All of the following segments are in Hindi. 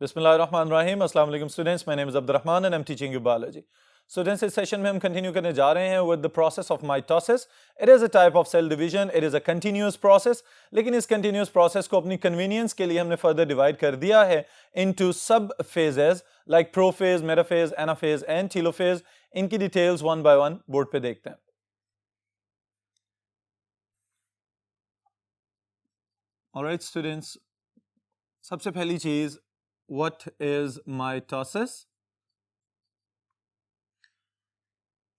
बिस्मिल्लाहिर्रहमानिर्रहीम। अस्सलाम वालेकुम students, my name is Abdurrahman and I am teaching you biology. Students, इस सेशन में हम कंटिन्यू करने जा रहे हैं with the process of mitosis. It is a type of cell division, it is a continuous process, लेकिन इस कंटिन्यूअस प्रोसेस को अपनी कन्वीनियंस के लिए हमने फर्दर डिवाइड कर दिया है into sub phases like prophase, metaphase, anaphase and telophase. इनकी details one by one board पे देखते हैं। ऑलराइट स्टूडेंट्स, सबसे पहली चीज, व्हाट इज माइटोसिस?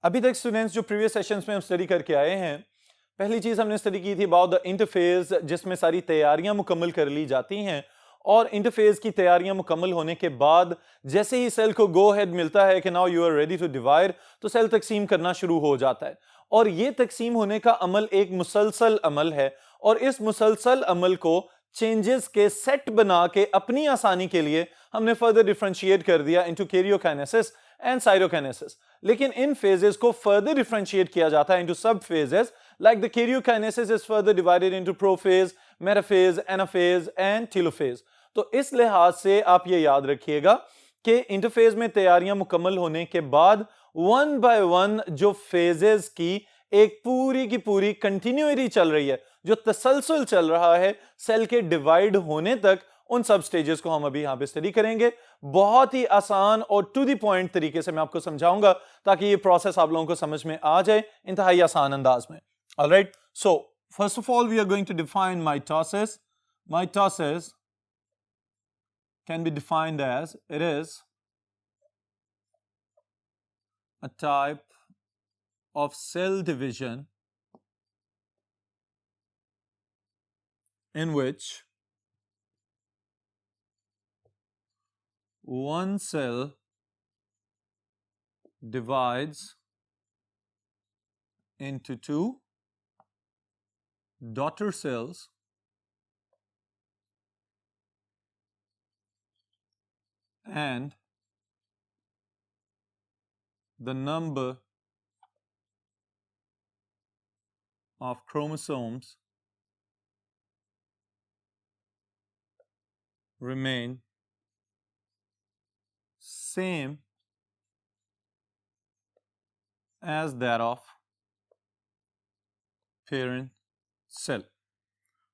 अभी तक स्टूडेंट्स जो प्रीवियस सेशंस में हम स्टडी करके आए हैं, पहली चीज हमने स्टडी की थी अबाउट द इंटरफेज, जिसमें सारी तैयारियां मुकम्मल कर ली जाती हैं और इंटरफेज की तैयारियां मुकम्मल होने के बाद जैसे ही सेल को गो हेड मिलता है कि now you are ready to divide, तो सेल तकसीम करना शुरू हो जाता है। और ये तकसीम होने का अमल एक मुसलसल अमल है और इस मुसलसल अमल को चेंजेस के सेट बना के अपनी आसानी के लिए हमने फर्दर डिफरेंशिएट कर दिया इनटू कैरियोकाइनेसिस एंड साइटोकाइनेसिस। लेकिन इन फेजेस को फर्दर डिफरेंशिएट किया जाता है into sub phases, like the karyokinesis is further divided into prophase, metaphase, anaphase and telophase। तो इस लिहाज से आप ये याद रखिएगा कि इंटरफेज में तैयारियां मुकम्मल होने के बाद वन बाय वन जो फेजेस की एक पूरी की पूरी कंटिन्यूटी चल रही है, जो तसलसल चल रहा है सेल के डिवाइड होने तक, उन सब स्टेजेस को हम अभी यहां पे स्टडी करेंगे। बहुत ही आसान और टू द पॉइंट तरीके से मैं आपको समझाऊंगा ताकि ये प्रोसेस आप लोगों को समझ में आ जाए इंतहाई आसान अंदाज में। All right, so first of all we are going to define mitosis. Mitosis can be defined as it is a type of cell division in which one cell divides into two daughter cells and the number of chromosomes remain same as that of parent cell।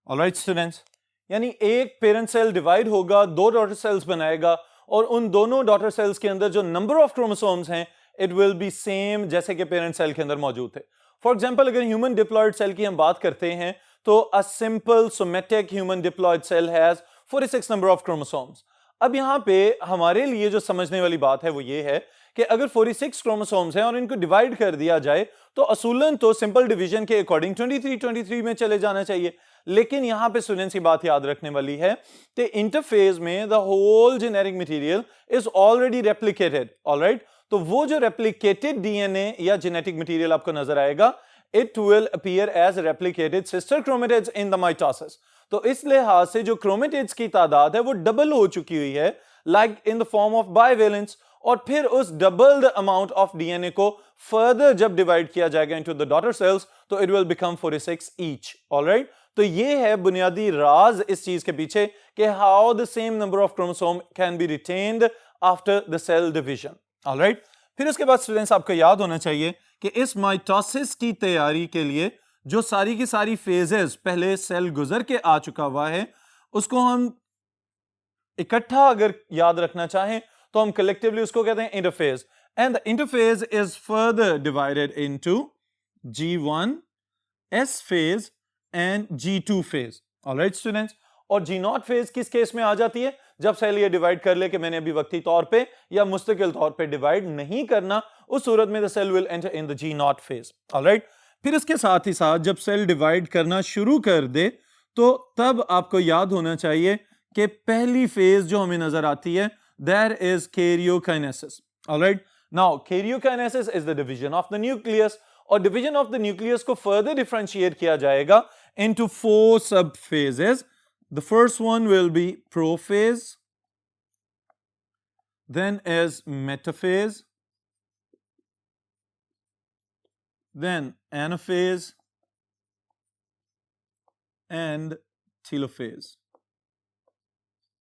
Alright students, यानी एक पेरेंट सेल डिवाइड होगा, दो डॉटर सेल्स बनाएगा और उन दोनों डॉटर सेल्स के अंदर जो नंबर ऑफ क्रोमोसोम्स हैं इट विल बी सेम जैसे कि पेरेंट सेल के अंदर मौजूद थे। फॉर एग्जांपल, अगर ह्यूमन डिप्लॉयड सेल की हम बात करते हैं तो a simple somatic human diploid cell has 46 number of chromosomes. अब यहां पे हमारे लिए जो समझने वाली बात है वो ये है कि अगर 46 क्रोमोसोम्स हैं और इनको डिवाइड कर दिया जाए तो असूलन तो सिंपल डिवीजन के अकॉर्डिंग 23 में चले जाना चाहिए। लेकिन यहां पे स्टूडेंट्स की बात याद रखने वाली है कि इंटरफेज में the whole genetic material is already replicated. Alright, तो वो जो रेप्लिकेटेड डीएनए या जेनेटिक मटेरियल आपको नजर आएगा, it will appear as replicated sister chromatids in the mitosis. तो इस लिहाज से जो क्रोमेटिड्स की तादाद है वो डबल हो चुकी हुई है, like in the form of bivalents. और फिर उस double the amount of DNA को फर्दर जब डिवाइड किया जाएगा इनटू द डॉटर सेल्स तो it will become 46 each. Alright, तो ये है बुनियादी राज इस चीज के पीछे कि how the same number of chromosome can be retained after the cell division. Alright, फिर उसके बाद स्टूडेंट्स आपको याद होना चाहिए कि इस माइटोसिस की तैयारी के लिए जो सारी की सारी फेजेस पहले सेल गुजर के आ चुका हुआ है उसको हम इकट्ठा अगर याद रखना चाहें तो हम कलेक्टिवली उसको कहते हैं interphase. And the interphase is further divided into G1 S phase and G2 phase. Alright students, और G0 फेज किस केस में आ जाती है? जब सेल ये डिवाइड कर ले कि मैंने अभी वक्ती तौर पे या मुस्तकिल तौर पे डिवाइड नहीं करना, उस सूरत में the cell will enter in the G0 phase. Alright, फिर इसके साथ ही साथ जब सेल डिवाइड करना शुरू कर दे तो तब आपको याद होना चाहिए कि पहली फेज जो हमें नजर आती है there is karyokinesis। Alright, now karyokinesis is the division of the nucleus और division of the nucleus को further differentiate किया जाएगा into 4 sub phases। The first one will be prophase, then is metaphase, then anaphase and telophase।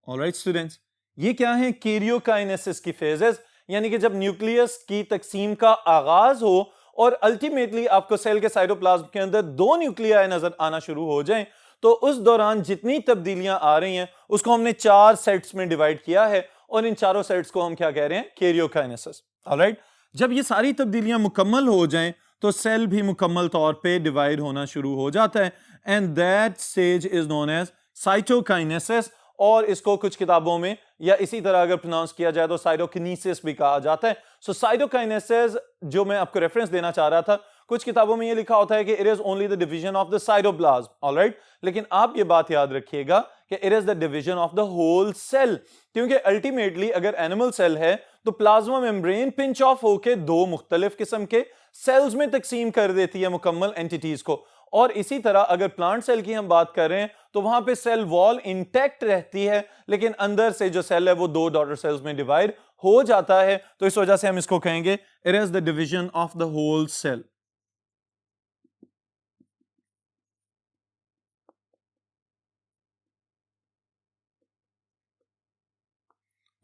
Alright students, ये क्या है? कैरियोकाइनेसिस की फेजेस, यानी कि जब न्यूक्लियस की तकसीम का आगाज हो और अल्टीमेटली आपको सेल के साइटोप्लाज्म के अंदर दो न्यूक्लियाई नजर आना शुरू हो जाएं, तो उस दौरान जितनी तब्दीलियां आ रही हैं उसको हमने 4 सेट्स में डिवाइड किया है और इन चारों सेट्स को हम क्या कह रहे हैं? कैरियोकाइनेसिस। ऑलराइट, जब ये सारी तब्दीलियां मुकम्मल हो जाएं तो सेल भी मुकम्मल तौर पे डिवाइड होना शुरू हो जाता है, and that stage is known as cytokinesis, और इसको कुछ किताबों में या इसी तरह अगर प्रोनाउंस किया जाए तो साइटोकिनेसिस भी कहा जाता है। सो साइटोकाइनेसिस जो मैं आपको रेफरेंस देना चाह रहा था, कुछ किताबों में ये लिखा होता है कि it is only the division of the cytoplasm, alright, लेकिन आप ये बात याद रखिएगा कि it is the division of the whole cell, क्योंकि अल्टीमेटली अगर एनिमल सेल है तो प्लाज्मा मेम्ब्रेन पिंच ऑफ होकर दो मुख्तलिफ किस्म के सेल्स में तकसीम कर देती है मुकम्मल एंटिटीज को। और इसी तरह अगर प्लांट सेल की हम बात कर रहे हैं तो वहां पे सेल वॉल इंटैक्ट रहती है, लेकिन अंदर से जो सेल है वो दो डॉटर सेल्स में डिवाइड हो जाता है, तो इस वजह से हम इसको कहेंगे it is the division of the whole cell.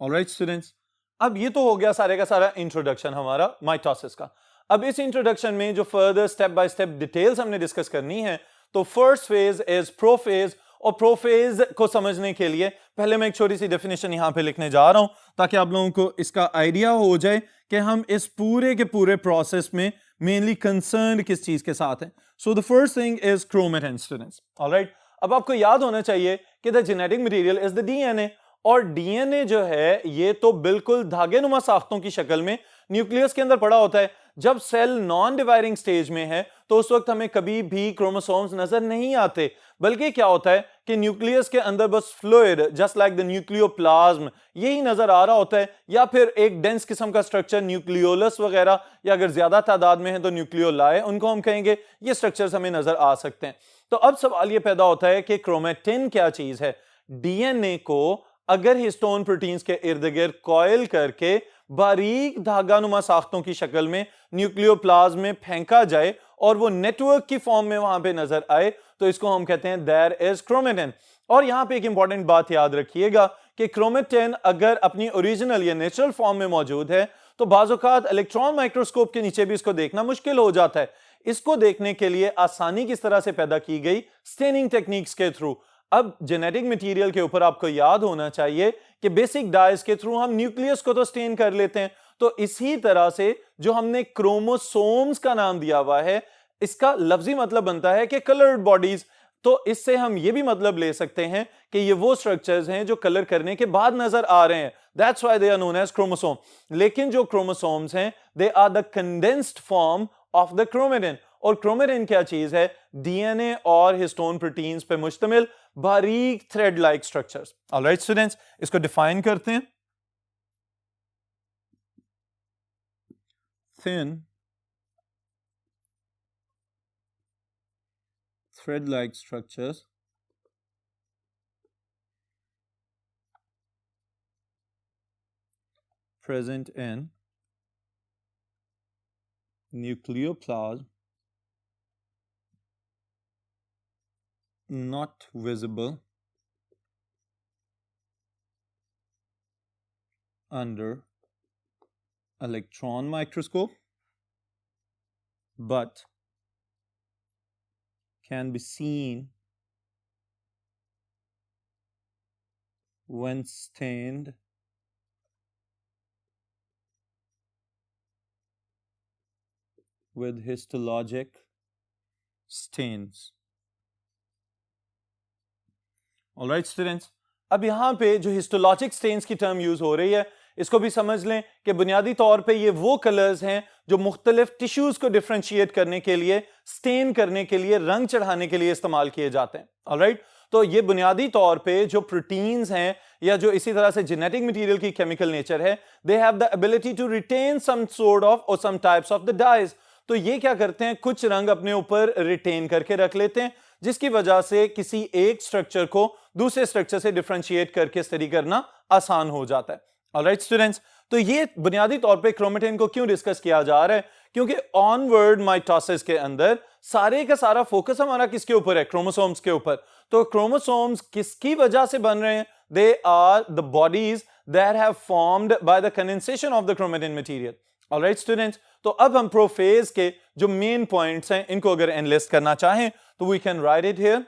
Alright students, अब ये तो हो गया सारे का सारा इंट्रोडक्शन हमारा माइटोसिस का। अब इस इंट्रोडक्शन में जो further step by step details हमने डिस्कस करनी है, तो फर्स्ट फेज इज प्रोफेज, और प्रोफेज को समझने के लिए पहले मैं एक छोटी सी डेफिनेशन यहां पे लिखने जा रहा हूं ताकि आप लोगों को इसका आइडिया हो जाए कि हम इस पूरे के पूरे प्रोसेस में मेनली कंसर्न किस चीज के साथ हैं। So the first thing is chromatin students, alright. अब आपको याद होना चाहिए कि the genetic material is the DNA, और डीएनए जो है ये तो बिल्कुल धागे नुमा साख्तों की शक्ल में न्यूक्लियस के अंदर पड़ा होता है। जब सेल नॉन डिवाइडिंग स्टेज में है तो उस वक्त हमें कभी भी क्रोमोसोम्स नजर नहीं आते, बल्कि क्या होता है कि न्यूक्लियस के अंदर बस fluid just like the nucleoplasm यही नजर आ रहा होता है, या फिर एक डेंस किस्म का स्ट्रक्चर न्यूक्लियोलस वगैरह, या अगर ज्यादा तादाद में है तो न्यूक्लियोलाई, उनको हम कहेंगे, ये स्ट्रक्चर्स हमें नजर आ सकते हैं। तो अब सवाल ये पैदा होता है कि क्रोमेटिन क्या चीज है? डीएनए को अगर हिस्टोन प्रोटीन्स के इर्द गिर्द कॉइल करके बारीक धागा नुमा साख्तों की शक्ल में न्यूक्लियोप्लाज्म में फेंका जाए और वो नेटवर्क की फॉर्म में वहां पे नजर आए, तो इसको हम कहते हैं देयर इज क्रोमेटिन। और यहां पे एक इंपॉर्टेंट बात याद रखिएगा कि क्रोमेटिन अगर अपनी ओरिजिनल या नेचुरल फॉर्म में मौजूद है तो बाज़-औक़ात इलेक्ट्रॉन माइक्रोस्कोप के नीचे भी इसको देखना मुश्किल हो जाता है। इसको देखने के लिए आसानी किस तरह से पैदा की गई? स्टेनिंग टेक्निक्स के थ्रू। अब जेनेटिक मटेरियल के ऊपर आपको याद होना चाहिए कि बेसिक डाइज के थ्रू हम न्यूक्लियस को तो स्टेन कर लेते हैं, तो इसी तरह से जो हमने क्रोमोसोम्स का नाम दिया हुआ है, इसका लफ्जी मतलब बनता है कि कलर्ड बॉडीज। तो इससे हम ये भी मतलब ले सकते हैं कि ये वो स्ट्रक्चर्स हैं जो कलर करने के बाद नजर आ रहे हैं, that's why they are known as chromosome. लेकिन जो क्रोमोसोम्स हैं they are the condensed form of the chromatin, और क्रोमेटिन क्या चीज है? डीएनए और हिस्टोन प्रोटीन्स पे मुश्तमिल बारीक thread like structures. Alright students, इसको डिफाइन करते हैं। Thin thread like structures present in nucleoplasm, not visible under electron microscope but can be seen when stained with histologic stains. Alright students, अब यहां पे जो हिस्टोलॉजिक स्टेन्स की टर्म यूज हो रही है इसको भी समझ लें कि बुनियादी तौर पे ये वो कलर्स हैं जो मुख्तलिफ टिश्यूज को डिफरेंशिएट करने के लिए, स्टेन करने के लिए, रंग चढ़ाने के लिए इस्तेमाल किए जाते हैं। ऑलराइट, तो ये बुनियादी तौर पे जो प्रोटीन्स हैं या जो इसी तरह से जेनेटिक मटेरियल की केमिकल नेचर है, they have the ability to retain some sort of और some types of the dyes. तो ये क्या करते हैं? कुछ रंग अपने ऊपर रिटेन करके रख लेते हैं, जिसकी वजह से किसी एक स्ट्रक्चर को दूसरे स्ट्रक्चर से डिफरेंशिएट करके स्टडी करना आसान हो जाता है। ऑलराइट स्टूडेंट्स, तो ये बुनियादी तौर पे क्रोमेटिन को क्यों डिस्कस किया जा रहा है? क्योंकि ऑनवर्ड माइटोसिस के अंदर सारे का सारा फोकस हमारा किसके ऊपर है? क्रोमोसोम्स के ऊपर। तो क्रोमोसोम्स किसकी वजह से बन रहे हैं? They are the bodies that have formed by the condensation of the chromatin material. All right students, तो अब हम प्रोफेज के जो मेन पॉइंट्स हैं इनको अगर एनालिस्ट करना चाहें तो we can write it here.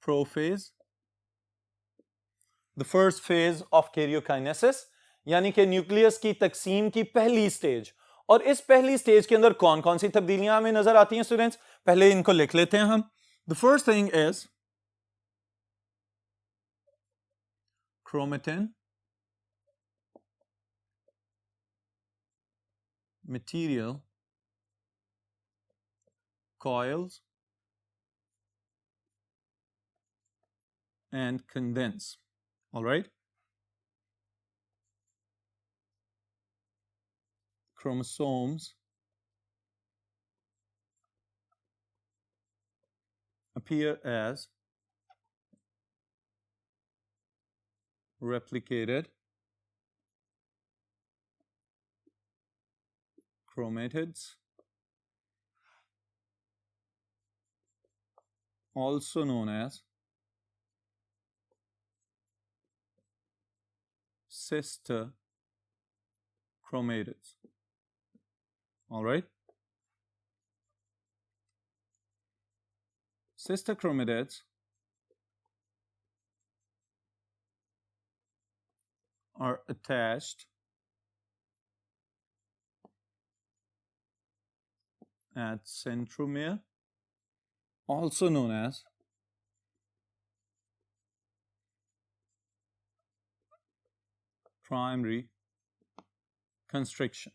Prophase, the first phase of karyokinesis, यानी कि न्यूक्लियस की तकसीम की पहली स्टेज. और इस पहली स्टेज के अंदर कौन कौन सी तब्दीलियां हमें नजर आती हैं स्टूडेंट्स, पहले इनको लिख लेते हैं हम. The first thing is chromatin material coils and condense. All right, chromosomes appear as replicated chromatids, also known as sister chromatids. All right, sister chromatids are attached at centromere, also known as primary constriction.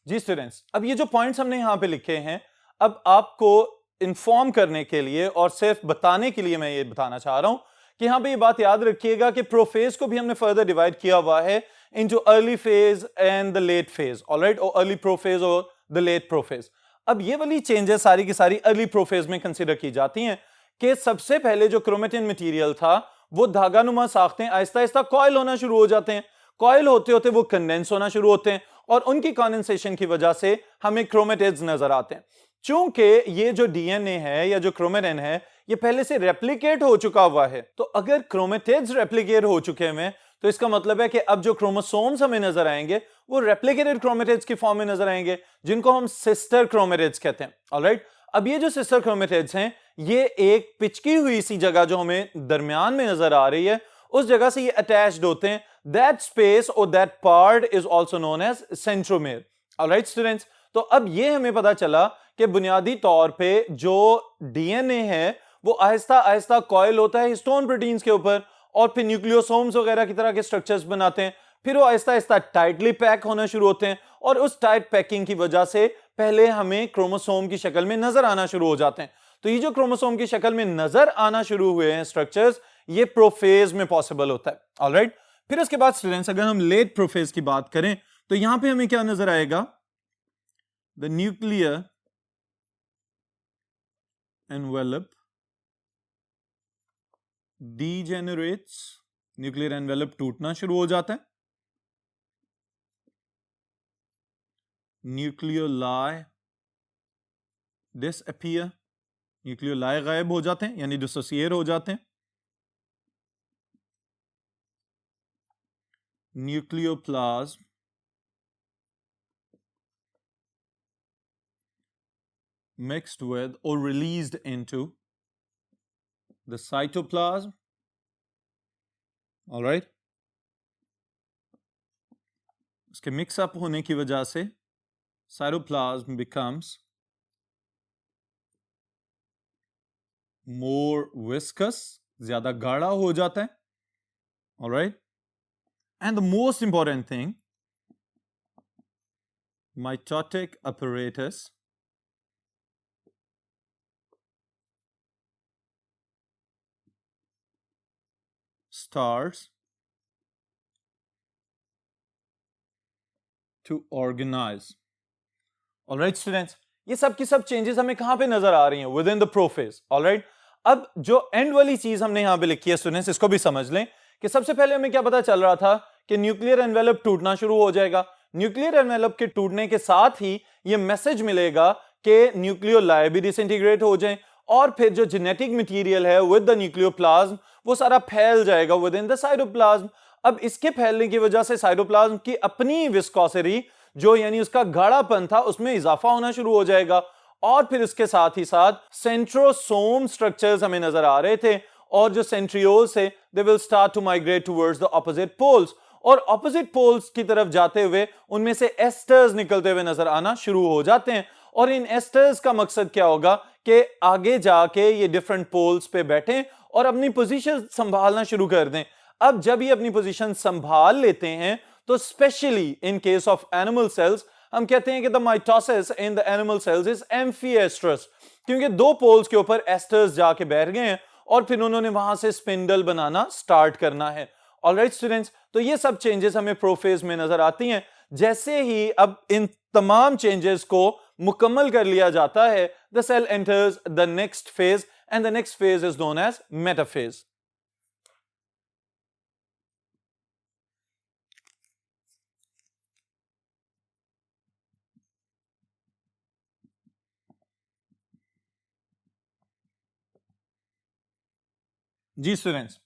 Ji students, अब ये जो पॉइंट्स हमने यहां पे लिखे हैं, अब आपको इन्फॉर्म करने के लिए और सिर्फ बताने के लिए मैं ये बताना चाह रहा हूं कि यहां पे ये बात याद रखिएगा कि प्रोफेज को भी हमने फर्दर डिवाइड किया हुआ है into early phase and the late phase. Alright, और अर्ली प्रोफेज और द लेट प्रोफेज. अब ये वाली चेंजेस सारी की सारी अर्ली प्रोफेज में कंसीडर की जाती हैं कि सबसे पहले जो क्रोमेटिन मटेरियल था वो धागानुमा साख्तें आहिस्ता आहिस्ता कॉइल होना शुरू हो जाते हैं. कॉइल होते होते वो कंडेंस होना शुरू होते हैं और उनकी कंडेंसेशन की वजह से हमें क्रोमेटिड्स नजर आते हैं. चूंकि ये जो डीएनए है या जो क्रोमेटिन है ये पहले से रेप्लिकेट हो चुका हुआ है, तो अगर क्रोमेटिड्स रेप्लिकेट हो चुके हैं तो इसका मतलब है कि अब जो क्रोमोसोम्स हमें नजर आएंगे वो रेप्लिकेटेड क्रोमेटिड्स की फॉर्म में नजर आएंगे, जिनको हम सिस्टर क्रोमेटिड्स कहते हैं. ऑलराइट, अब ये जो सिस्टर क्रोमेटिड्स हैं ये एक पिचकी हुई सी जगह जो हमें दरमियान में नजर आ रही है उस जगह से ये अटैच्ड होते हैं. दैट स्पेस और that part is also known as centromere. Alright students, तो अब ये हमें पता चला कि बुनियादी तौर पे जो डीएनए है वो आहिस्ता आहिस्ता कॉइल होता है हिस्टोन प्रोटीन्स के ऊपर और फिर न्यूक्लियोसोम्स वगैरह की तरह के स्ट्रक्चर्स बनाते हैं. फिर वो आहिस्ता आहिस्ता टाइटली पैक होना शुरू होते हैं और उस टाइट पैकिंग की वजह से पहले हमें क्रोमोसोम की शक्ल में नजर आना शुरू हो जाते हैं. तो ये जो क्रोमोसोम की शक्ल में नजर आना शुरू हुए हैं स्ट्रक्चर्स, ये प्रोफेज में पॉसिबल होता है. ऑलराइट, फिर उसके बाद स्टूडेंट्स अगर हम लेट प्रोफेज की बात करें तो यहां पे हमें क्या नजर आएगा, the nuclear envelope degenerates, nuclear envelope टूटना शुरू हो जाता है. न्यूक्लियोलाई disappear, न्यूक्लियोलाई गायब हो जाते हैं यानी डिसोसिएट हो जाते हैं. Nucleoplasm mixed with or released into the cytoplasm. All right, उसके मिक्स अप होने की वजह से cytoplasm becomes more viscous, ज्यादा गाढ़ा हो जाता है. All right, and the most important thing, mitotic apparatus starts to organize. All right students, ये सब की सब चेंजेस हमें कहां पे नजर आ रही हैं, with in the prophase. All right, अब जो एंड वाली चीज हमने यहां पे लिखी है स्टूडेंट्स, इसको भी समझ लें कि सबसे पहले हमें क्या पता चल रहा था कि न्यूक्लियर एनवेलप टूटना शुरू हो जाएगा. न्यूक्लियर एनवेलप के टूटने के साथ ही ये मैसेज मिलेगा कि न्यूक्लियोलाई भी डिसइंटीग्रेट हो जाएं और फिर जो जेनेटिक मटेरियल है विद द न्यूक्लियोप्लाज्म वो सारा फैल जाएगा विद इन द साइटोप्लाज्म। अब इसके फैलने की वजह से साइटोप्लाज्म की अपनी विस्कोसिटी जो यानी उसका गाढ़ापन था उसमें इजाफा होना शुरू हो जाएगा और फिर इसके साथ ही साथ सेंट्रोसोम स्ट्रक्चर्स हमें नजर आ रहे थे और जो सेंट्रियोल्स है they will start to migrate towards the opposite poles और ऑपोजिट पोल्स की तरफ जाते हुए उनमें से एस्टर्स निकलते हुए नजर आना शुरू हो जाते हैं और इन एस्टर्स का मकसद क्या होगा कि आगे जाके ये डिफरेंट पोल्स पे बैठें और अपनी पोजीशन संभालना शुरू कर दें। अब जब ये अपनी पोजीशन संभाल लेते हैं तो specially in case of animal cells हम कहते हैं कि the mitosis in the animal cells is amphiastral, क्योंकि दो पोल्स के ऊपर एस्टर्स जाके बैठ गए हैं और फिर उन्होंने वहां से स्पिंडल बनाना स्टार्ट करना है। ऑलराइट स्टूडेंट्स, तो ये सब चेंजेस हमें प्रोफेज में नजर आती हैं। जैसे ही अब इन तमाम चेंजेस को मुकम्मल कर लिया जाता है the cell enters the next phase and the next phase is known as metaphase. जी स्टूडेंट्स,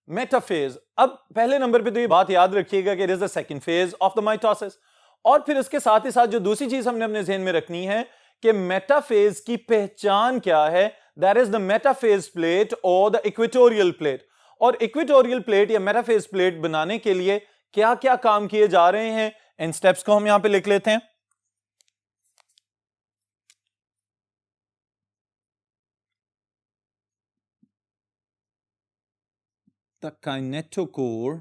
मेटाफेज, अब पहले नंबर पे तो ये बात याद रखिएगा कि it is the second phase of the mitosis और फिर इसके साथ ही साथ जो दूसरी चीज हमने अपने ज़हन में रखनी है कि मेटाफेज की पहचान क्या है, that is the metaphase plate और द इक्वेटोरियल प्लेट। और इक्वेटोरियल प्लेट या मेटाफेज प्लेट बनाने के लिए क्या क्या काम किए जा रहे हैं इन स्टेप्स को हम यहां पे लिख लेते हैं। The kinetochore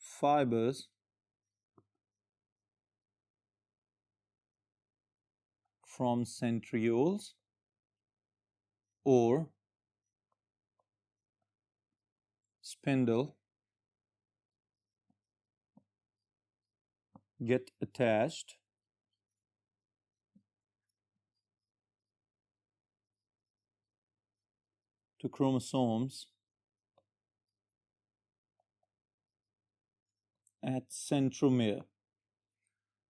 fibers from centrioles or spindle get attached to chromosomes at centromere।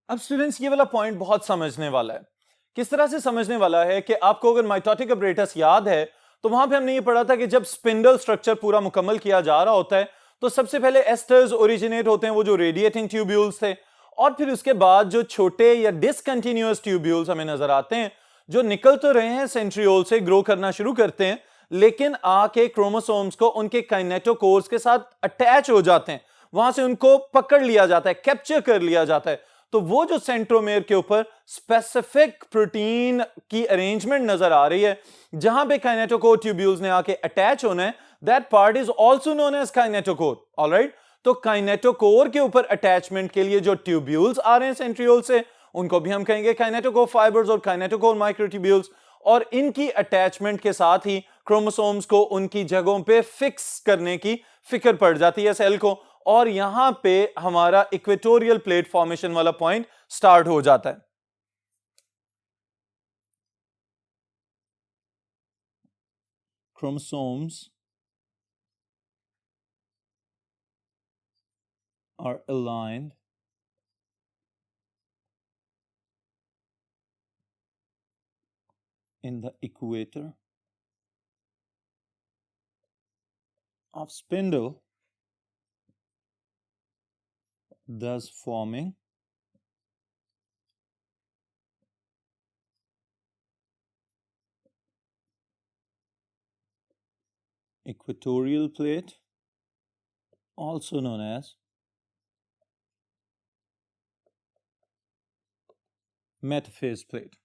अब स्टूडेंट्स ये वाला पॉइंट बहुत समझने वाला है। किस तरह से समझने वाला है कि आपको अगर माइटोटिक अपरेटस याद है तो वहां पे हमने ये पढ़ा था कि जब स्पिंडल स्ट्रक्चर पूरा मुकम्मल किया जा रहा होता है तो सबसे पहले एस्टर्स ओरिजिनेट होते हैं, वो जो रेडिएटिंग ट्यूब्यूल्स थे, और फिर उसके बाद जो छोटे या डिसकंटिन्यूअस ट्यूब्यूल्स हमें नजर आते हैं जो निकल तो रहे हैं सेंट्रियोल से, ग्रो करना शुरू करते हैं, लेकिन आके क्रोमोसोम्स को उनके काइनेटोकोर्स के साथ अटैच हो जाते हैं, वहां से उनको पकड़ लिया जाता है, कैप्चर कर लिया जाता है। तो वो जो सेंट्रोमेयर के ऊपर स्पेसिफिक प्रोटीन की अरेंजमेंट नजर आ रही है जहां पे काइनेटोकोर ट्यूब्यूल्स ने आके अटैच होना है, that part is also known as kinetochore. Alright, तो काइनेटोकोर के ऊपर अटैचमेंट के लिए जो ट्यूब्यूल्स आ रहे हैं सेंट्रियोल से उनको भी हम कहेंगे काइनेटोकोर फाइबर्स और काइनेटोकोर माइक्रोट्यूब्यूल्स, और इनकी अटैचमेंट के साथ ही क्रोमोसोम्स को उनकी जगहों पे फिक्स करने की फिक्र पड़ जाती है सेल को, और यहां पे हमारा इक्वेटोरियल प्लेट फॉर्मेशन वाला पॉइंट स्टार्ट हो जाता है। Chromosomes are aligned in the equator of spindle, thus forming equatorial plate, also known as metaphase plate.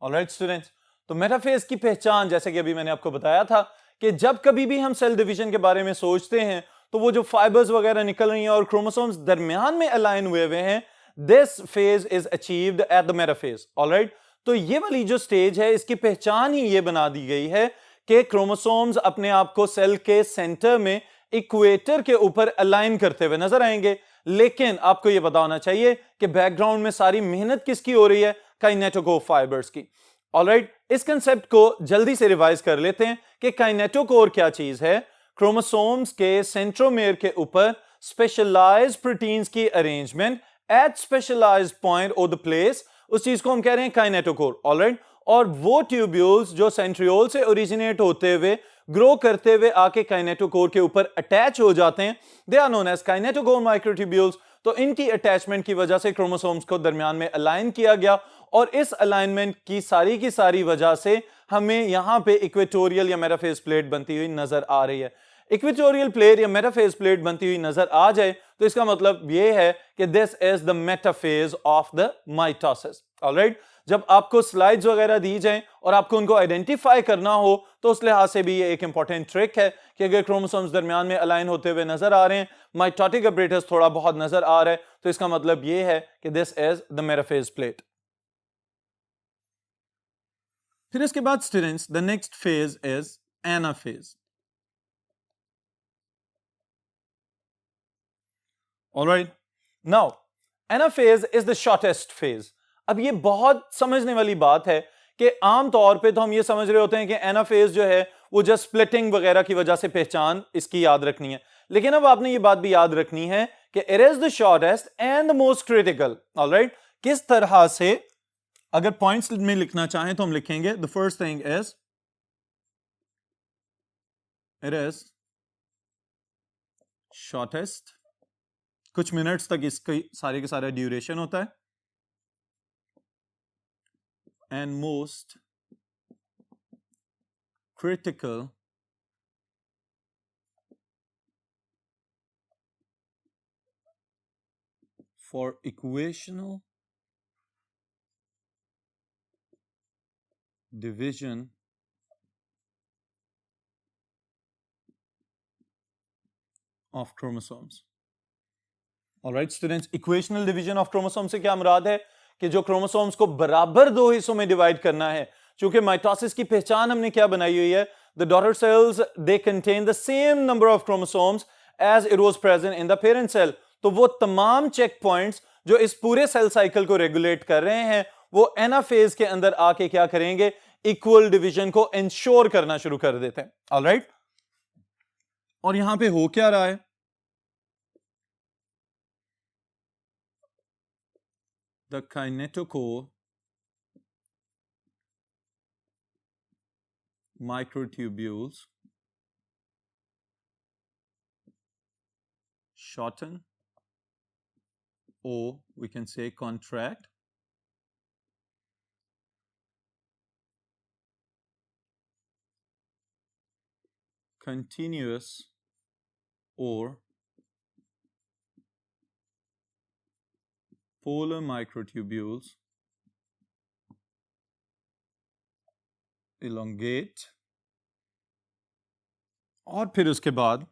Alright students, तो मेटाफेज की पहचान जैसे कि अभी मैंने आपको बताया था कि जब कभी भी हम सेल डिवीजन के बारे में सोचते हैं तो वो जो फाइबर्स वगैरह निकल रही हैं और क्रोमोसोम्स दरमियान में अलाइन हुए हुए हैं, this phase is achieved at the metaphase. Alright, तो ये वाली जो स्टेज है इसकी पहचान ही ये बना दी गई है कि क्रोमोसोम्स अपने आप को सेल के सेंटर में इक्वेटर के ऊपर अलाइन करते हुए नजर आएंगे। लेकिन आपको यह पता होना चाहिए कि बैकग्राउंड में सारी मेहनत किसकी हो रही है, काइनेटोकोर फाइबर्स की। ऑलराइट, इस कंसेप्ट को जल्दी से रिवाइज कर लेते हैं कि काइनेटोकोर क्या चीज है। क्रोमोसोम्स के सेंट्रोमेयर के ऊपर स्पेशलाइज्ड प्रोटीन्स की अरेंजमेंट एट स्पेशलाइज्ड पॉइंट और द प्लेस, उस चीज को हम कह रहे हैं काइनेटोकोर, ऑलराइट। और वो ट्यूब्यूल्स जो सेंट्रियोल से ओरिजिनेट होते हुए ग्रो करते हुए आके काइनेटोकोर के ऊपर अटैच हो जाते हैं, they are known as kinetochore microtubules. तो इनकी अटैचमेंट की वजह से क्रोमोसोम्स को दरमियान में अलाइन किया गया, और इस अलाइनमेंट की सारी वजह से हमें यहां पे इक्वेटोरियल या मेटाफेज प्लेट बनती हुई नजर आ रही है। इक्वेटोरियल प्लेट या मेटाफेज प्लेट बनती हुई नजर आ जाए तो इसका मतलब यह है कि this is the metaphase of the mitosis, alright. जब आपको स्लाइड्स वगैरह दी जाएं और आपको उनको आइडेंटिफाई करना हो तो उस लिहाज से भी ये एक इंपॉर्टेंट ट्रिक है कि अगर क्रोमोसोम्स दरमियान में अलाइन होते हुए नजर आ रहे हैं, माइटोटिक अपरेटस थोड़ा बहुत नजर आ रहा है, तो इसका मतलब ये है कि this is the metaphase plate. फिर इसके बाद students the next phase is anaphase. Alright, now anaphase is the shortest phase. अब ये बहुत समझने वाली बात है कि आम तौर पे तो हम ये समझ रहे होते हैं कि एनाफेज जो है वो जस्ट स्प्लिटिंग वगैरह की वजह से पहचान इसकी याद रखनी है, लेकिन अब आपने ये बात भी याद रखनी है कि it is the shortest and the most critical, alright. किस तरह से, अगर पॉइंट्स में लिखना चाहें तो हम लिखेंगे the first thing is it is shortest, कुछ मिनट्स तक इसका सारे के सारा ड्यूरेशन होता है, and most critical for equational division of chromosomes. All right students, equational division of chromosomes से क्या मुराद है कि जो क्रोमोसोम्स को बराबर दो हिस्सों में डिवाइड करना है। चूंकि माइटोसिस की पहचान हमने क्या बनाई हुई है, the daughter cells they contain the same number of chromosomes as it was present in the parent cell. तो वो तमाम चेक पॉइंट्स जो इस पूरे सेल साइकिल को रेगुलेट कर रहे हैं वो एनाफेज के अंदर आके क्या करेंगे, इक्वल डिवीजन को इंश्योर करना शुरू कर देते हैं, ऑलराइट। और यहां पे हो क्या रहा है, the kinetochore microtubules shorten, or we can say contract, continuous or polar microtubules elongate, और फिर उसके बाद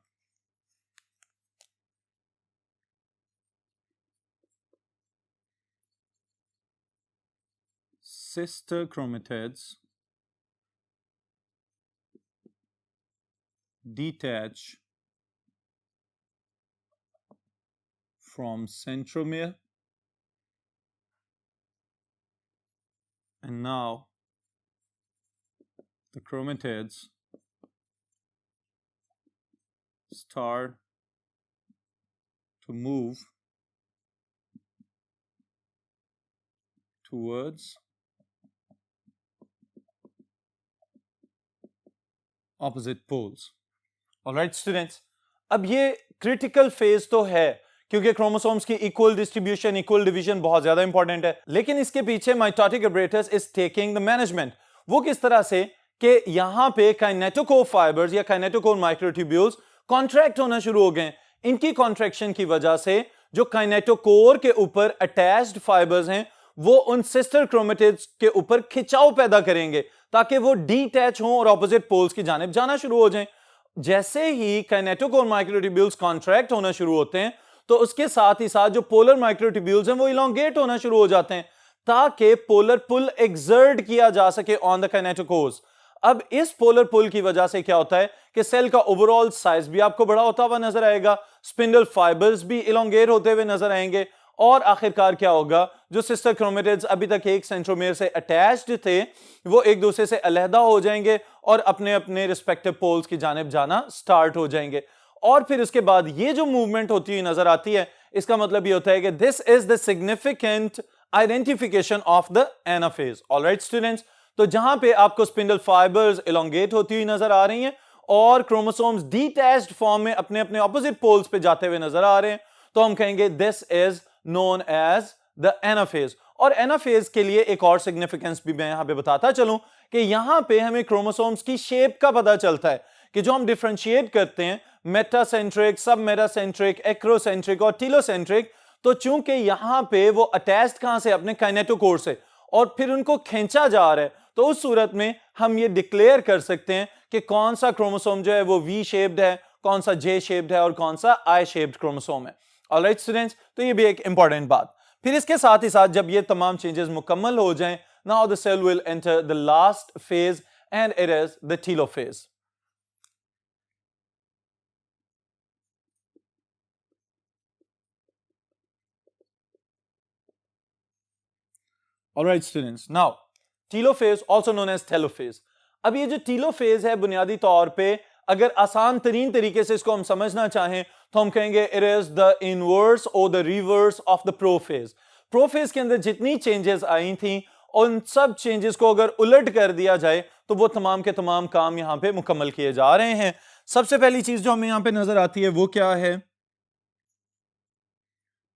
sister chromatids detach from centromere, and now the chromatids start to move towards opposite poles. All right students, अब ये क्रिटिकल फेज तो है क्योंकि क्रोमोसोम्स की इक्वल डिस्ट्रीब्यूशन, इक्वल डिवीजन बहुत ज्यादा इंपॉर्टेंट है, लेकिन इसके पीछे mitotic apparatus is taking the management. वो किस तरह से कि यहां पे काइनेटोकोर फाइबर्स या काइनेटोकोर माइक्रोट्यूब्यूल्स कॉन्ट्रैक्ट होना शुरू हो गए। इनकी कॉन्ट्रैक्शन की वजह से जो काइनेटोकोर के ऊपर अटैच्ड फाइबर्स हैं वो उन सिस्टर क्रोमेटिड्स के ऊपर खिंचाव पैदा करेंगे ताकि वो डीटैच हों और ऑपोजिट पोल्स की जानिब जाना शुरू हो जाएं। जैसे ही काइनेटोकोर माइक्रोट्यूब्यूल्स कॉन्ट्रैक्ट होना शुरू होते हैं तो उसके साथ ही साथ जो पोलर माइक्रोट्यूब्यूल्स हैं वो इलोंगेट होना शुरू हो जाते हैं ताकि पोलर पुल एक्सर्ट किया जा सके ऑन द काइनेटोकोर्स। अब इस पोलर पुल की वजह से क्या होता है कि सेल का ओवरऑल साइज भी आपको बड़ा होता हुआ नजर आएगा, स्पिंडल फाइबर्स भी इलोंगेट होते हुए नजर आएंगे, और आखिरकार क्या होगा, जो सिस्टर क्रोमेटिड्स अभी तक एक सेंट्रोमेयर से अटैच्ड थे वो एक दूसरे से अलहदा हो जाएंगे और अपने अपने रिस्पेक्टिव पोल्स की जानिब जाना स्टार्ट हो जाएंगे। और फिर उसके बाद ये जो मूवमेंट होती हुई नजर आती है इसका मतलब ये होता है कि this is the significant identification of the anaphase. Alright students, तो जहां पे आपको स्पिंडल फाइबर्स एलोंगेट होती हुई नजर आ रही हैं और क्रोमोसोम्स डिटैच्ड फॉर्म में अपने अपने ऑपोजिट पोल्स पे जाते हुए नजर आ रहे हैं, तो हम कहेंगे this is known as the anaphase. और एनाफेज के लिए एक और सिग्निफिकेंस भी मैं यहां पे बताता चलूं कि यहां पे हमें क्रोमोसोम्स की शेप का पता चलता है कि जो हम डिफरेंशिएट करते हैं मेटासेंट्रिक, सब मेटासेंट्रिक, एक्रोसेंट्रिक और टीलोसेंट्रिक, तो चूंकि यहां पे वो अटैच्ड कहां से, अपने काइनेटोकोर से, और फिर उनको खींचा जा रहा है, तो उस सूरत में हम ये डिक्लेयर कर सकते हैं कि कौन सा क्रोमोसोम जो है वो वी शेप्ड है, कौन सा जे शेप्ड है और कौन सा आई शेप्ड क्रोमोसोम है। ऑलराइट स्टूडेंट्स, तो ये भी एक इंपॉर्टेंट बात। फिर इसके साथ ही साथ जब ये तमाम चेंजेस मुकम्मल हो जाएं, now the cell will enter the last phase and it is the telophase. Alright students, now telophase also known as telophase। अब ये जो telophase है बुनियादी तौर पे अगर आसान तरीन तरीके से इसको हम समझना चाहें तो हम कहेंगे it is the inverse or the reverse of the prophase। Prophase के अंदर जितनी चेंजेस आई थी उन सब चेंजेस को अगर उलट कर दिया जाए तो वो तमाम के तमाम काम यहां पे मुकम्मल किए जा रहे हैं। सबसे पहली चीज जो हमें यहां पे नजर आती है वो क्या है,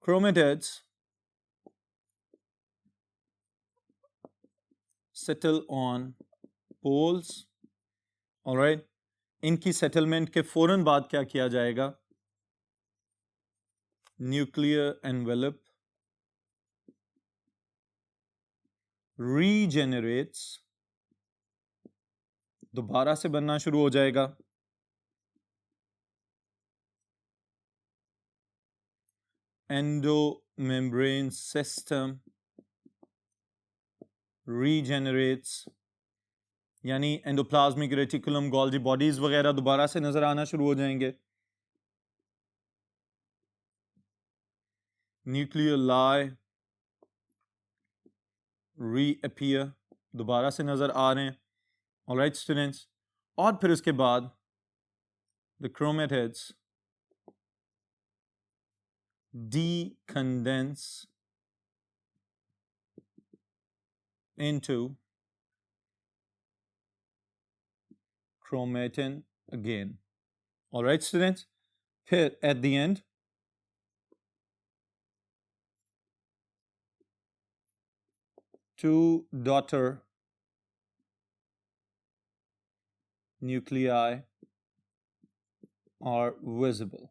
chromatids settle on poles। Alright, इनकी सेटलमेंट के फौरन बाद क्या किया जाएगा, न्यूक्लियर एनवेलप रीजेनरेट्स, दोबारा से बनना शुरू हो जाएगा, एंडोमेम्ब्रेन सिस्टम रीजेनरेट्स, यानी एंडोप्लाज्मिक रेटिकुलम, गोल्जी बॉडीज वगैरह दोबारा से नजर आना शुरू हो जाएंगे, न्यूक्लियोलाई रीअपियर, दोबारा से नजर आ रहे हैं। ऑलराइट स्टूडेंट्स, और फिर उसके बाद the chromatids decondense into chromatin again। all right students, फिर at the end two daughter nuclei are visible।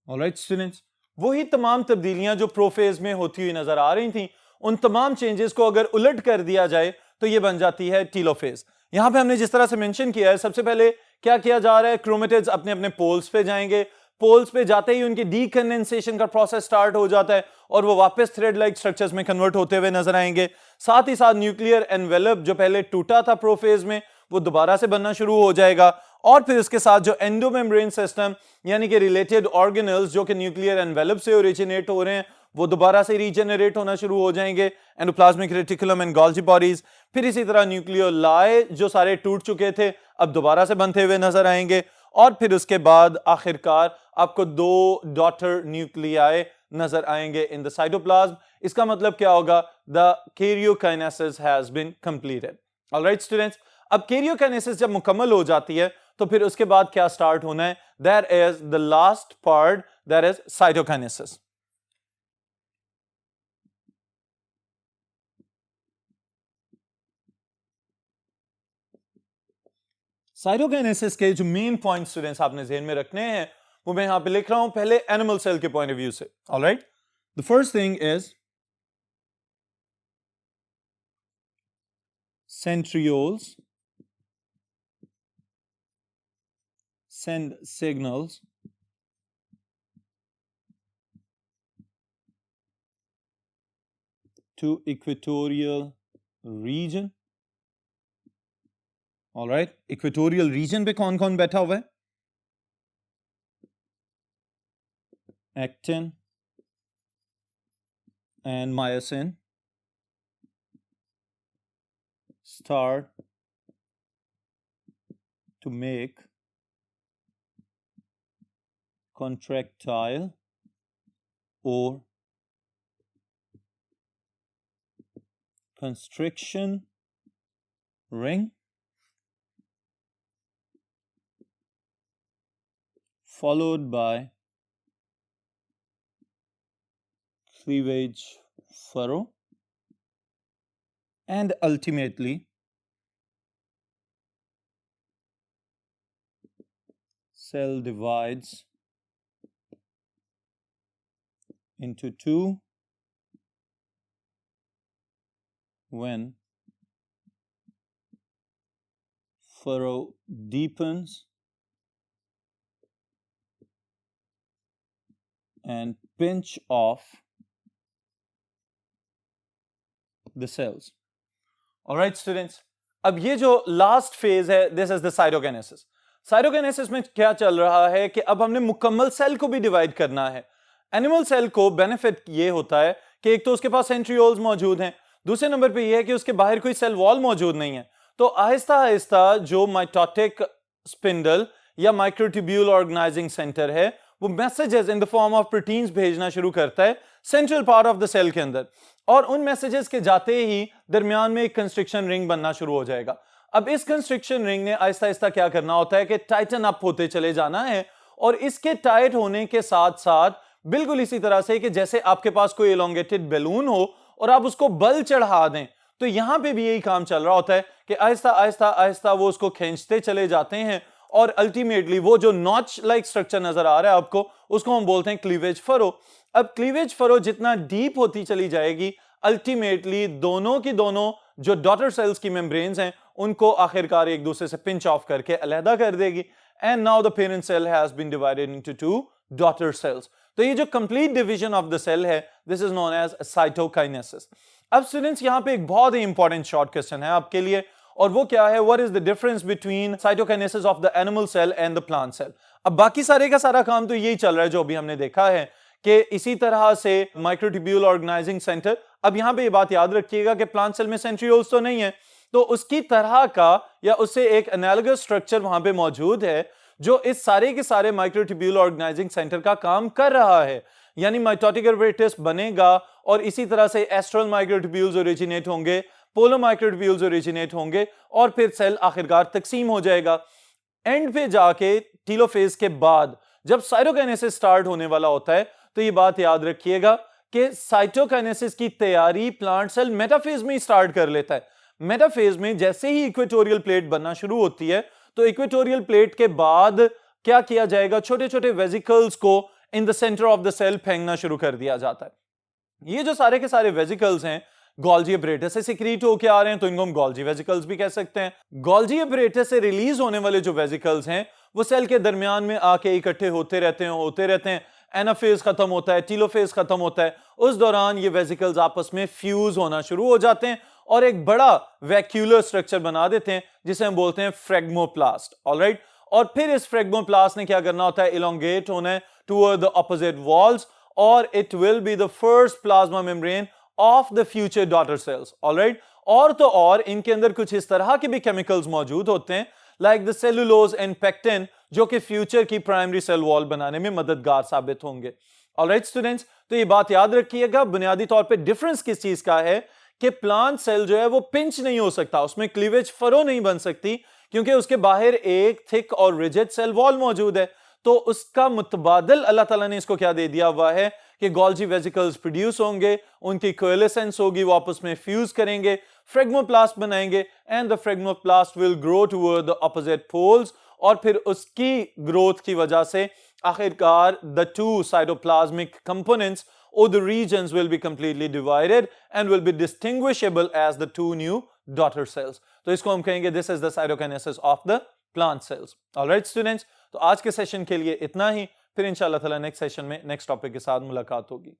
all right students, वही तमाम तब्दीलियां जो प्रोफेज में होती हुई नजर आ रही थी उन तमाम चेंजेस को अगर उलट कर दिया जाए तो ये बन जाती है टीलोफेज। यहां पे हमने जिस तरह से मेंशन किया है, सबसे पहले क्या किया जा रहा है, क्रोमेटिड्स अपने अपने पोल्स पे जाएंगे, पोल्स पे जाते ही उनकी डीकंडेंसेशन का प्रोसेस स्टार्ट हो जाता है और वो वापस थ्रेड लाइक स्ट्रक्चर्स में कन्वर्ट होते हुए नजर आएंगे। साथ ही साथ न्यूक्लियर एनवेलप जो पहले टूटा था प्रोफेज में वो दोबारा से बनना शुरू हो जाएगा और फिर इसके साथ जो एंडोमेम्ब्रेन सिस्टम यानी कि रिलेटेड ऑर्गेनल्स जो कि न्यूक्लियर एनवेलप से ओरिजिनेट हो रहे हैं वो दोबारा से रीजनरेट होना शुरू हो जाएंगे, endoplasmic reticulum and Golgi bodies. फिर इसी तरह न्यूक्लियोलाई जो सारे टूट चुके थे अब दोबारा से बनते हुए नजर आएंगे और फिर उसके बाद आखिरकार आपको दो डॉटर न्यूक्लियाई नजर आएंगे इन द साइटोप्लाज्म। इसका मतलब क्या होगा, the karyokinesis has been completed. Alright students, अब कैरियोकाइनेसिस जब मुकम्मल हो जाती है तो फिर उसके बाद क्या स्टार्ट होना है, that is the last part, that is cytokinesis. Cytokinesis के जो मेन पॉइंट स्टूडेंट्स आपने ध्यान में रखने हैं वो मैं यहां पे लिख रहा हूं पहले एनिमल सेल के पॉइंट ऑफ व्यू से। Alright, the first thing is centrioles send signals to equatorial region। All right, equatorial region पे कौन कौन बैठा हुआ है, actin and myosin start to make contractile or constriction ring followed by cleavage furrow, and ultimately cell divides into two when furrow deepens and pinch off the cells. All right students, अब ये जो लास्ट फेज है, this is the cytokinesis. Cytokinesis में क्या चल रहा है कि अब हमने मुकम्मल सेल को भी डिवाइड करना है. एनिमल सेल को बेनिफिट ये होता है कि एक तो उसके पास सेंट्रियोल्स मौजूद हैं, दूसरे नंबर पे ये है कि उसके बाहर कोई सेल वॉल मौजूद नहीं है. तो आहिस्ता आहिस्ता जो माइटोटिक स्पिंडल या माइक्रोट्यूब्यूल ऑर्गेनाइजिंग सेंटर है वो messages in the form of proteins भेजना शुरू करता है central part of the cell के अंदर, और उन मैसेजेस के जाते ही दरमियान में एक कंस्ट्रिक्शन रिंग बनना शुरू हो जाएगा. अब इस कंस्ट्रिक्शन रिंग ने आहिस्ता आहिस्ता क्या करना होता है कि टाइटन अप होते चले जाना है, और इसके टाइट होने के साथ साथ बिल्कुल इसी तरह से कि जैसे आपके पास कोई एलोंगेटेड बैलून हो और आप उसको बल चढ़ा दें, तो यहां पे भी यही काम चल रहा होता है कि आहिस्ता आहिस्ता आहिस्ता वो उसको खींचते चले जाते हैं, और अल्टीमेटली वो जो नॉच लाइक स्ट्रक्चर नजर आ रहा है आपको, उसको हम बोलते हैं क्लीवेज फरो. अब क्लीवेज फरो जितना डीप होती चली जाएगी, अल्टीमेटली दोनों की दोनों जो डॉटर सेल्स की मेम्ब्रेन्स हैं उनको आखिरकार एक दूसरे से पिंच ऑफ करके अलहदा कर देगी. And now the parent cell has been divided into two daughter cells. तो ये जो complete division of the cell है, this is known as cytokinesis. अब स्टूडेंट्स यहां पे एक बहुत ही इंपॉर्टेंट शॉर्ट क्वेश्चन है आपके लिए, और वो क्या है, what is the difference between cytokinesis of the animal cell and the plant cell. अब बाकी सारे का सारा काम तो यही चल रहा है जो अभी हमने देखा है कि इसी तरह से माइक्रोट्यूब्यूल ऑर्गेनाइजिंग सेंटर. अब यहां पे ये बात याद रखिएगा कि प्लांट सेल में सेंट्रियोल्स तो नहीं है, तो उसकी तरह का या उससे एक एनालॉगस स्ट्रक्चर वहां पे मौजूद है जो इस सारे के सारे माइक्रोट्यूब्यूल ऑर्गेनाइजिंग सेंटर का काम कर रहा है. यानी माइटोटिक एपैरेटस बनेगा और इसी तरह से एस्ट्रल माइक्रोट्यूब्यूल्स ओरिजिनेट होंगे, पोलो माइक्रोट्यूब्यूल्स ओरिजिनेट होंगे, और फिर सेल आखिरकार तकसीम हो जाएगा. एंड पे जाके टीलोफेज के बाद जब साइटोकाइनेसिस स्टार्ट होने वाला होता है, तो ये बात याद रखिएगा कि साइटोकाइनेसिस की तैयारी प्लांट सेल मेटाफेज में ही स्टार्ट कर लेता है. मेटाफेज में जैसे ही इक्वेटोरियल प्लेट बनना शुरू होती है, तो इक्वेटोरियल प्लेट के बाद क्या किया जाएगा, छोटे छोटे वेसिकल्स को in the centre of the cell फेंकना शुरू कर दिया जाता है. ये जो सारे के सारे वेसिकल्स हैं गोल्जी एपैरेटस से सिक्रीट होके आ रहे हैं, तो इनको हम गोल्जी वेसिकल्स भी कह सकते हैं. गोल्जी एपैरेटस से रिलीज होने वाले जो वेसिकल्स हैं वो सेल के दरमियान में आके इकट्ठे होते रहते हैं. एनाफेज खत्म होता है, टीलोफेज खत्म होता है, उस दौरान ये वेसिकल्स आपस में फ्यूज होना शुरू हो जाते हैं और एक बड़ा वैक्यूलर स्ट्रक्चर बना देते हैं जिसे हम बोलते हैं फ्रेगमोप्लास्ट. ऑलराइट, और फिर इस फ्रेगमोप्लास्ट ने क्या करना होता है, इलोंगेट होना है टुवर्ड द ऑपोजिट वॉल्स, और it will be the first plasma membrane of the future daughter cells. Alright, और तो और इनके अंदर कुछ इस तरह के भी केमिकल्स मौजूद होते हैं like the cellulose and pectin, जो कि फ्यूचर की प्राइमरी सेल वॉल बनाने में मददगार साबित होंगे. ऑलराइट स्टूडेंट्स, तो ये बात याद रखिएगा, बुनियादी तौर पे डिफरेंस किस चीज का है कि प्लांट सेल जो है वो पिंच नहीं हो सकता, उसमें क्लीवेज फरो नहीं बन सकती, क्योंकि उसके बाहर एक थिक और रिजिड सेल वॉल मौजूद है. तो उसका मुतबादल अल्लाह ताला ने इसको क्या दे दिया हुआ है कि गोल्जी वेसिकल्स प्रोड्यूस होंगे, उनकी कोएलेसेंस होगी, वो आपस में फ्यूज करेंगे, फ्रेगमोप्लास्ट बनाएंगे, and the phragmoplast will grow toward the opposite poles, और फिर उसकी ग्रोथ की वजह से आखिरकार the two cytoplasmic components or the regions will be completely divided and will be distinguishable as the two new daughter cells. तो इसको हम कहेंगे this is the cytokinesis of the plant cells. Alright students, तो आज के सेशन के लिए इतना ही, फिर इंशाल्लाह ताला नेक्स्ट सेशन में नेक्स्ट टॉपिक के साथ मुलाकात होगी.